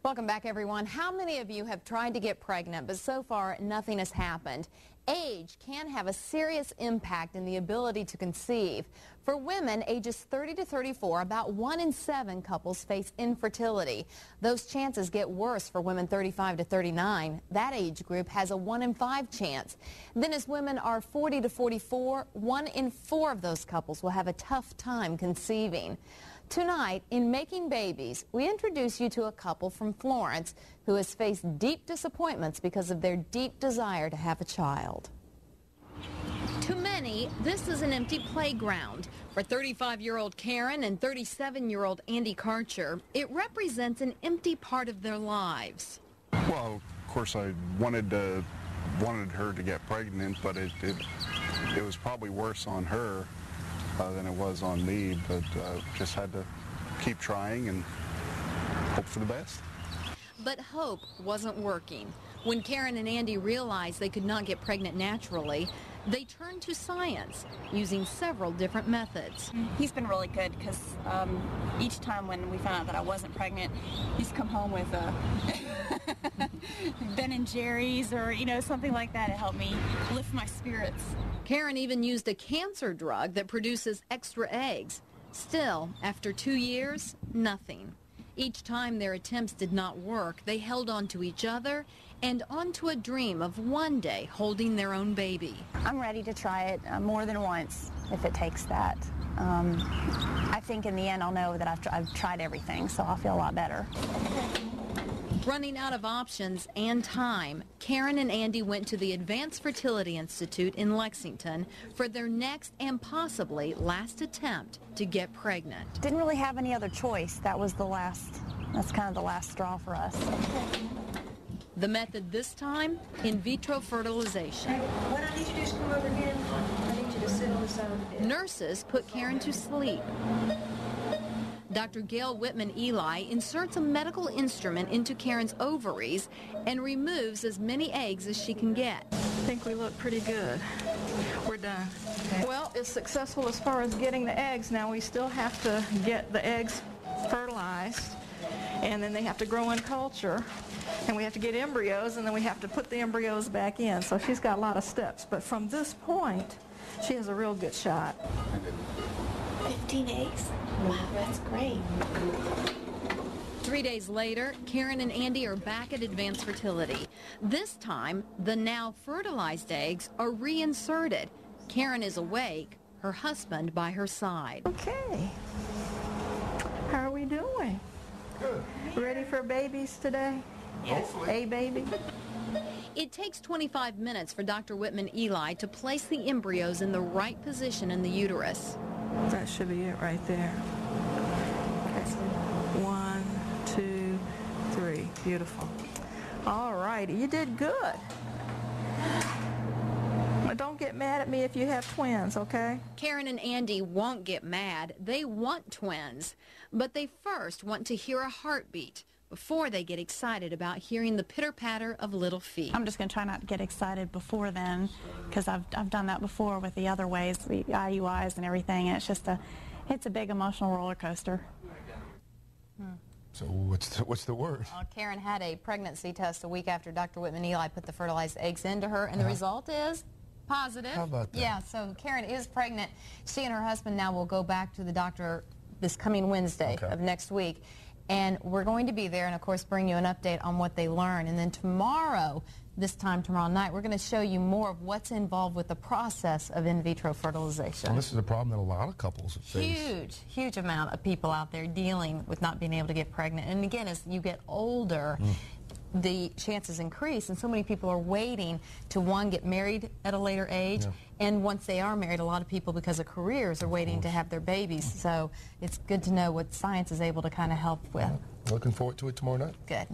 Welcome back, everyone. How many of you have tried to get pregnant, but so far nothing has happened? Age can have a serious impact in the ability to conceive. For women ages 30 to 34, about 1 in 7 couples face infertility. Those chances get worse for women 35 to 39. That age group has a 1 in 5 chance. Then as women are 40 to 44, 1 in 4 of those couples will have a tough time conceiving. Tonight, in Making Babies, we introduce you to a couple from Florence who has faced deep disappointments because of their deep desire to have a child. To many, this is an empty playground. For 35-year-old Karen and 37-year-old Andy Kaercher, it represents an empty part of their lives. Well, of course, I wanted her to get pregnant, but it was probably worse on her than it was on me, but just had to keep trying and hope for the best. But hope wasn't working. When Karen and Andy realized they could not get pregnant naturally, they turned to science, using several different methods. He's been really good because each time when we found out that I wasn't pregnant, he's come home with Ben & Jerry's or, something like that to help me lift my spirits. Karen even used a cancer drug that produces extra eggs. Still, after 2 years, nothing. Each time their attempts did not work, they held on to each other and onto a dream of one day holding their own baby. I'm ready to try it more than once, if it takes that. I think in the end I'll know that I've tried everything, so I'll feel a lot better. Running out of options and time, Karen and Andy went to the Advanced Fertility Institute in Lexington for their next and possibly last attempt to get pregnant. Didn't really have any other choice. That's kind of the last straw for us. The method this time, in vitro fertilization. What I need you to do is come over here. I need you to sit on the side of the bed. Nurses put Karen to sleep. Dr. Gail Whitman-Elia inserts a medical instrument into Karen's ovaries and removes as many eggs as she can get. I think we look pretty good. We're done. Okay. Well, it's successful as far as getting the eggs. Now we still have to get the eggs fertilized, and then they have to grow in culture, and we have to get embryos, and then we have to put the embryos back in. So she's got a lot of steps, but from this point, she has a real good shot. 15 eggs? Wow, that's great. 3 days later, Karen and Andy are back at Advanced Fertility. This time, the now fertilized eggs are reinserted. Karen is awake, her husband by her side. Okay. How are we doing? Good. Ready for babies today? Yes. A baby? It takes 25 minutes for Dr. Whitman-Elia to place the embryos in the right position in the uterus. That should be it right there. Okay. 1, 2, 3. Beautiful. All righty. You did good. But don't get mad at me if you have twins, okay? Karen and Andy won't get mad. They want twins. But they first want to hear a heartbeat before they get excited about hearing the pitter-patter of little feet. I'm just going to try not to get excited before then, because I've done that before with the other ways, the IUIs and everything, and it's a big emotional roller coaster. So what's the word? Karen had a pregnancy test a week after Dr. Whitman-Elia put the fertilized eggs into her, and the result is positive. How about that? Yeah, so Karen is pregnant. She and her husband now will go back to the doctor this coming Wednesday of next week. And we're going to be there and, of course, bring you an update on what they learn. And then tomorrow, tomorrow night, we're going to show you more of what's involved with the process of in vitro fertilization. Well, this is a problem that a lot of couples face. Huge amount of people out there dealing with not being able to get pregnant. And again, as you get older, the chances increase, and so many people are waiting to, one, get married at a later age, and once they are married, a lot of people, because of careers, are waiting to have their babies. So it's good to know what science is able to kind of help with. Looking forward to it tomorrow night. Good.